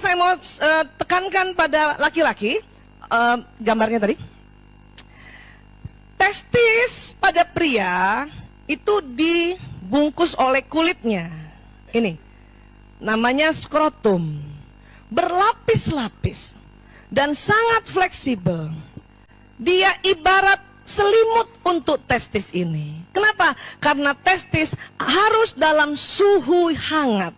Saya mau tekankan pada laki-laki, gambarnya tadi. Testis pada pria itu dibungkus oleh kulitnya. Ini namanya skrotum. Berlapis-lapis dan sangat fleksibel. Dia ibarat selimut untuk testis ini. Kenapa? Karena testis harus dalam suhu hangat.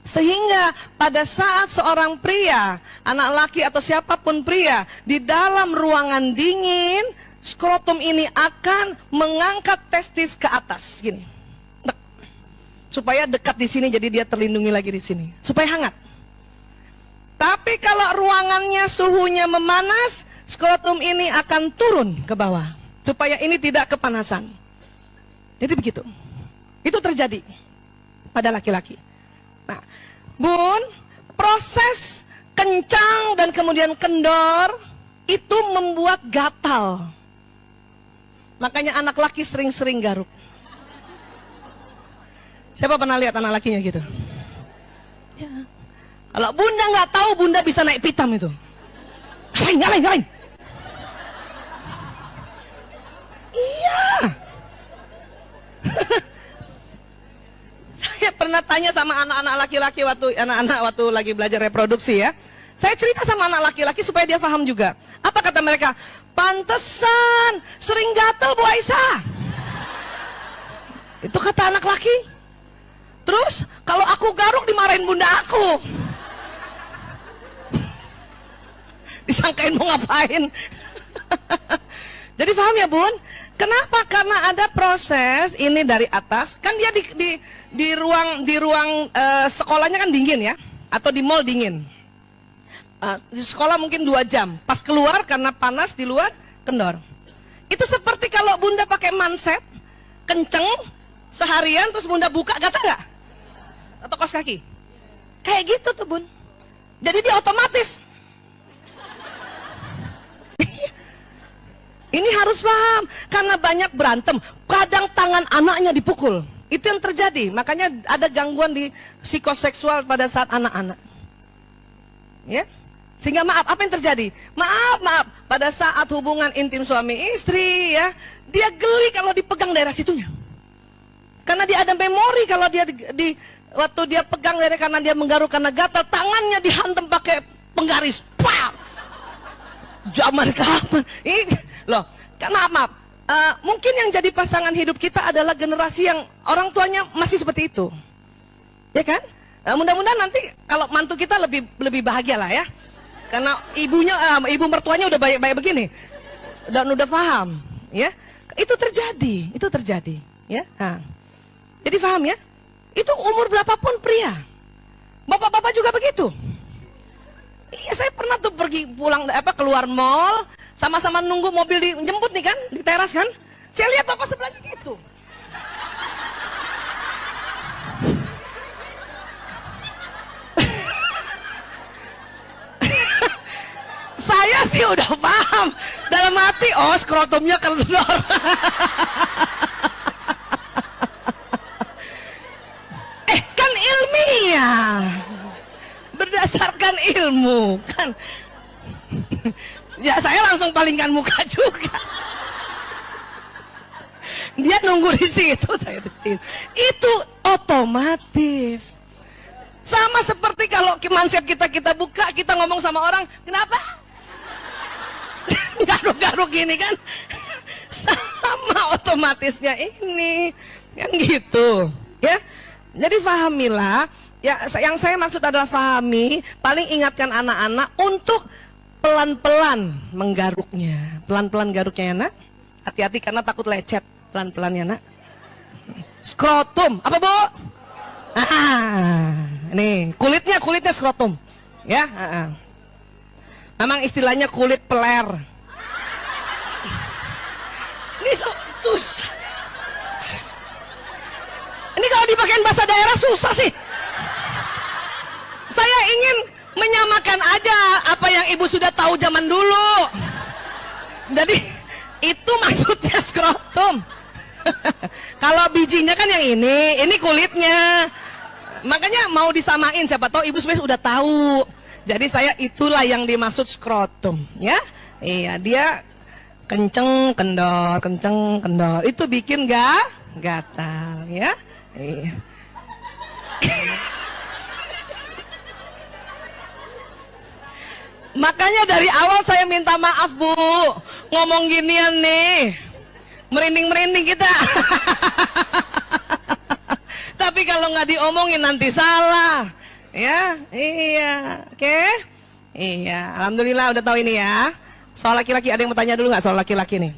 Sehingga pada saat seorang pria, anak laki atau siapapun pria, di dalam ruangan dingin, skrotum ini akan mengangkat testis ke atas, gini. Supaya dekat di sini, jadi dia terlindungi lagi di sini. Supaya hangat. Tapi kalau ruangannya suhunya memanas, skrotum ini akan turun ke bawah. Supaya ini tidak kepanasan. Jadi begitu. Itu terjadi pada laki-laki. Nah, Bun, proses kencang dan kemudian kendor itu membuat gatal. Makanya anak laki sering-sering garuk. Siapa pernah lihat anak lakinya gitu? Ya. Kalau bunda nggak tahu, bunda bisa naik pitam itu. Ngapain? Iya. Saya pernah tanya sama anak-anak laki-laki waktu lagi belajar reproduksi ya. Saya cerita sama anak laki-laki supaya dia paham juga. Apa kata mereka? Pantesan sering gatel Bu Aisyah. Itu kata anak laki. Terus kalau aku garuk dimarahin bunda aku. Disangkain mau ngapain. Jadi paham ya Bun? Kenapa? Karena ada proses ini dari atas. Kan dia di ruang sekolahnya kan dingin ya, atau di mall dingin. Di sekolah mungkin 2 jam. Pas keluar karena panas di luar kendor. Itu seperti kalau bunda pakai manset kenceng seharian terus bunda buka gatal nggak? Atau kos kaki? Kayak gitu tuh Bun. Jadi dia otomatis. Ini harus paham, karena banyak berantem, kadang tangan anaknya dipukul. Itu yang terjadi, makanya ada gangguan di psikoseksual pada saat anak-anak. Ya, sehingga maaf, apa yang terjadi? Maaf, pada saat hubungan intim suami istri, ya, dia geli kalau dipegang daerah situnya. Karena dia ada memori kalau dia waktu dia pegang daerah karena dia menggaruk karena gatal, tangannya dihantam pakai penggaris. Pak! Zaman kapan? Loh, kan maaf. Mungkin yang jadi pasangan hidup kita adalah generasi yang orang tuanya masih seperti itu, ya kan? Mudah-mudahan nanti kalau mantu kita lebih bahagia lah ya, karena ibu mertuanya udah baik-baik begini, dan udah paham, ya? Itu terjadi, ya. Nah, jadi paham ya? Itu umur berapapun pria, bapak-bapak juga begitu. Iya, saya pernah tuh pergi keluar mall, sama-sama nunggu mobil dijemput nih kan, di teras kan. Saya lihat bapak sebelahnya gitu. Saya sih udah paham. Dalam hati, oh skrotumnya kendor. Kan ilmiah. Berdasarkan ilmu kan. Ya saya langsung palingkan muka juga. Dia nunggu di situ, saya di sini. Itu otomatis. Sama seperti kalau mindset kita buka, kita ngomong sama orang, kenapa? Garuk-garuk gini kan. Sama otomatisnya ini. Kan gitu, ya. Jadi pahamilah. Ya, yang saya maksud adalah pahami, paling ingatkan anak-anak untuk pelan-pelan menggaruknya. Pelan-pelan garuknya ya nak. Hati-hati karena takut lecet. Pelan-pelan ya nak. Skrotum, apa Bu? Nih, kulitnya skrotum. Ya, memang istilahnya kulit peler. Ini susah. Ini kalau dipakai bahasa daerah susah sih. Saya ingin menyamakan aja apa yang ibu sudah tahu zaman dulu. Jadi itu maksudnya skrotum. Kalau bijinya kan yang ini kulitnya. Makanya mau disamain, siapa tahu ibu sebenarnya udah tahu. Jadi saya itulah yang dimaksud skrotum, ya. Iya, dia kenceng kendor. Itu bikin gatal, ya. Iya. Makanya dari awal saya minta maaf, Bu. Ngomong ginian nih. Merinding-merinding kita. Tapi kalau nggak diomongin nanti salah. Ya, iya. Oke? Iya, alhamdulillah udah tahu ini ya. Soal laki-laki, ada yang mau tanya dulu nggak soal laki-laki nih?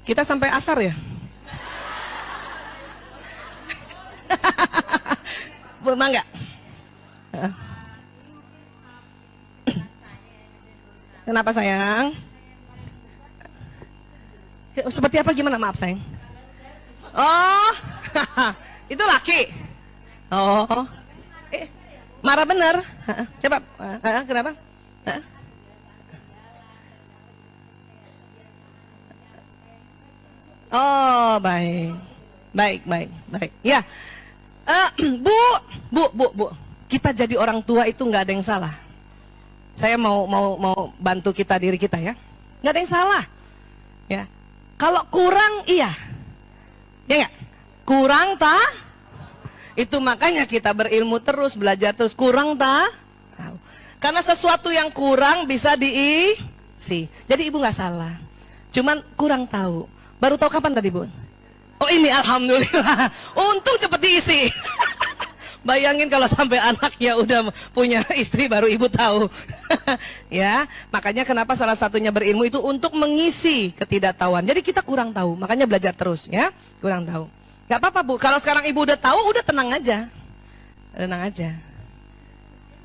Kita sampai asar ya? Bu, enggak? Kenapa sayang? Seperti apa gimana? Maaf sayang. Oh, itu laki. Oh, marah bener. Coba, kenapa? Oh, baik. Ya, Bu. Kita jadi orang tua itu nggak ada yang salah. Saya mau bantu diri kita ya. Nggak ada yang salah. Ya, kalau kurang iya, ya nggak? Kurang itu makanya kita berilmu terus, belajar terus. Kurang tahu. Karena sesuatu yang kurang bisa diisi. Jadi ibu nggak salah. Cuman kurang tahu. Baru tahu kapan tadi, Bu? Oh ini alhamdulillah. Untung cepet diisi. Bayangin kalau sampai anaknya udah punya istri baru ibu tahu. Ya, makanya kenapa salah satunya berilmu itu untuk mengisi ketidaktahuan. Jadi kita kurang tahu, makanya belajar terus ya. Kurang tahu. Gak apa-apa, Bu. Kalau sekarang ibu udah tahu, udah tenang aja. Tenang aja.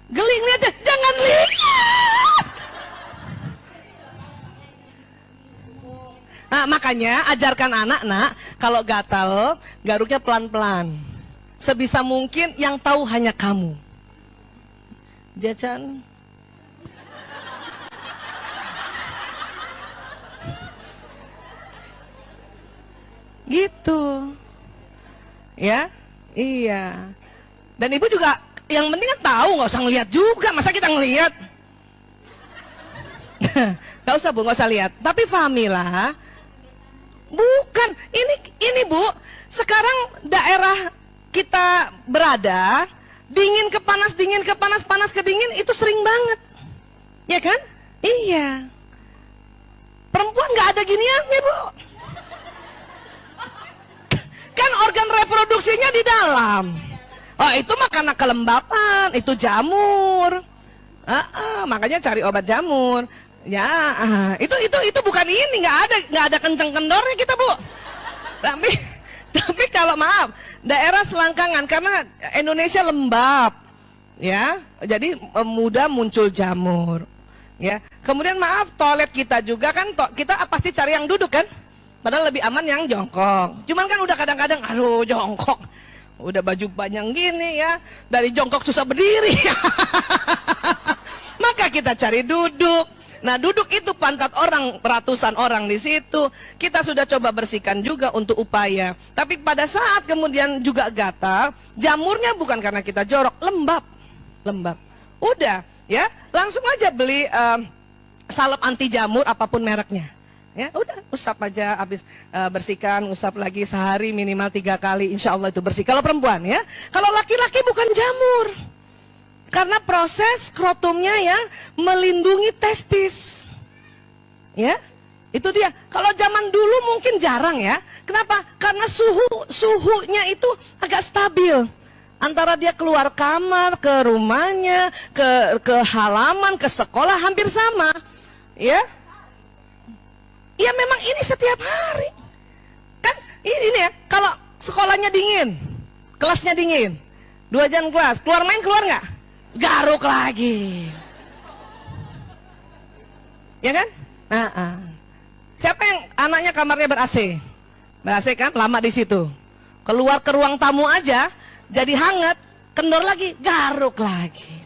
Geli ngeliatnya, jangan lihat. Nah, makanya ajarkan anak, kalau gatal, garuknya pelan-pelan. Sebisa mungkin yang tahu hanya kamu. Jajan. Gitu. Ya? Iya. Dan ibu juga yang penting kan tahu, nggak usah ngelihat juga. Masa kita ngelihat? Nggak usah, Bu, nggak usah lihat. Tapi fahamilah. Bukan, ini Bu, sekarang daerah kita berada, dingin ke panas, panas ke dingin, itu sering banget. Ya kan? Iya. Perempuan nggak ada giniannya, Bu. Kan organ reproduksinya di dalam. Oh, itu mah karena kelembapan, itu jamur. Makanya cari obat jamur. Ya, itu bukan ini, nggak ada kenceng kendornya kita, Bu. Tapi kalau maaf, daerah selangkangan karena Indonesia lembab, ya, jadi mudah muncul jamur, ya. Kemudian maaf, toilet kita juga kan, kita pasti cari yang duduk kan, padahal lebih aman yang jongkok. Cuman kan udah kadang-kadang, aduh jongkok, udah baju panjang gini ya, dari jongkok susah berdiri, maka kita cari duduk. Nah, duduk itu pantat orang, ratusan orang di situ. Kita sudah coba bersihkan juga untuk upaya. Tapi pada saat kemudian juga gatal, jamurnya bukan karena kita jorok, lembab. Udah, ya, langsung aja beli salep anti jamur apapun mereknya. Ya, udah, usap aja, habis bersihkan, usap lagi sehari minimal 3 kali, insya Allah itu bersih. Kalau perempuan ya, kalau laki-laki bukan jamur. Karena proses skrotumnya ya melindungi testis. Ya, itu dia. Kalau zaman dulu mungkin jarang ya. Kenapa? Karena suhunya itu agak stabil. Antara dia keluar kamar, ke rumahnya, ke halaman, ke sekolah hampir sama. Ya. Ya memang ini setiap hari. Kan ini ya, kalau sekolahnya dingin, kelasnya dingin. 2 jam kelas, keluar main keluar nggak? Garuk lagi, ya kan? Siapa yang anaknya kamarnya ber-AC? Ber-AC kan, lama di situ. Keluar ke ruang tamu aja, jadi hangat, kendor lagi, garuk lagi.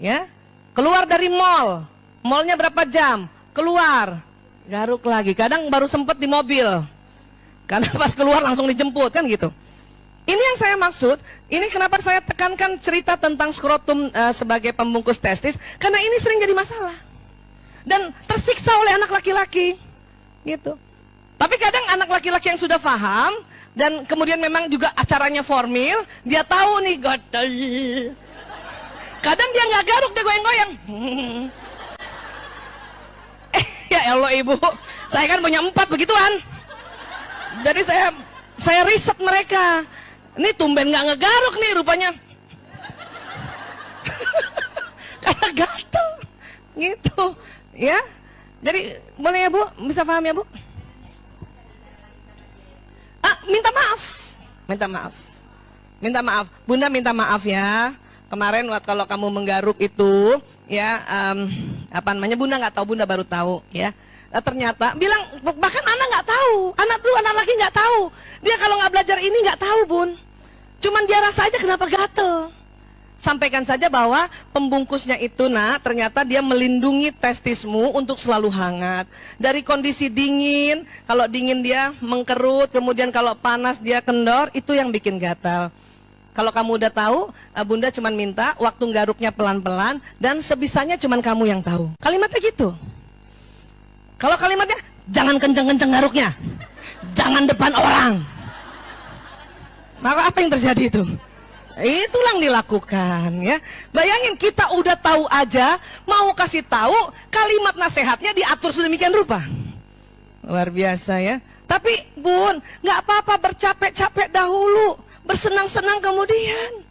Ya, keluar dari mall, mallnya berapa jam? Keluar, garuk lagi. Kadang baru sempet di mobil, karena pas keluar langsung dijemput kan gitu. Ini yang saya maksud, ini kenapa saya tekankan cerita tentang skrotum sebagai pembungkus testis, karena ini sering jadi masalah. Dan tersiksa oleh anak laki-laki. Gitu. Tapi kadang anak laki-laki yang sudah paham, dan kemudian memang juga acaranya formil, dia tahu nih, gatel. Kadang dia nggak garuk, dia goyang-goyang. Ya Allah ibu, saya kan punya 4 begituan. Jadi saya riset mereka. Ini tumben nggak ngegaruk nih rupanya. Karena gatel. Gitu. Ya. Jadi boleh ya Bu? Bisa paham ya Bu? Minta maaf. Minta maaf. Minta maaf. Bunda minta maaf ya. Kemarin waktu kalau kamu menggaruk itu, ya apa namanya, Bunda nggak tahu, Bunda baru tahu, ya. Nah, ternyata bilang, bahkan anak nggak tahu, anak laki nggak tahu, dia kalau nggak belajar ini nggak tahu Bun, cuman dia rasa aja kenapa gatel. Sampaikan saja bahwa pembungkusnya itu ternyata dia melindungi testismu untuk selalu hangat dari kondisi dingin. Kalau dingin dia mengkerut, kemudian kalau panas dia kendor, itu yang bikin gatal. Kalau kamu udah tahu, Bunda cuman minta waktu garuknya pelan-pelan dan sebisanya cuman kamu yang tahu. Kalimatnya gitu. Kalau kalimatnya, jangan kenceng-kenceng garuknya, jangan depan orang. Maka apa yang terjadi itu? Itulah yang dilakukan, ya. Bayangin kita udah tahu aja, mau kasih tahu, kalimat nasihatnya diatur sedemikian rupa. Luar biasa ya. Tapi Bun, nggak apa-apa bercapek-capek dahulu. Bersenang-senang kemudian.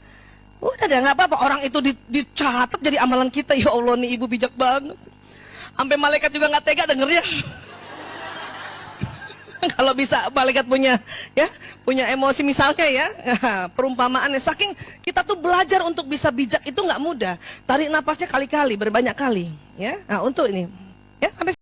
Udah deh, nggak apa-apa. Orang itu dicatat jadi amalan kita. Ya Allah nih ibu bijak banget. Sampai malaikat juga nggak tega dengernya. Kalau bisa malaikat punya emosi misalnya ya, perumpamaannya. Saking kita tuh belajar untuk bisa bijak itu nggak mudah. Tarik napasnya kali-kali, berbanyak kali. Ya, nah untuk ini. Ya sampai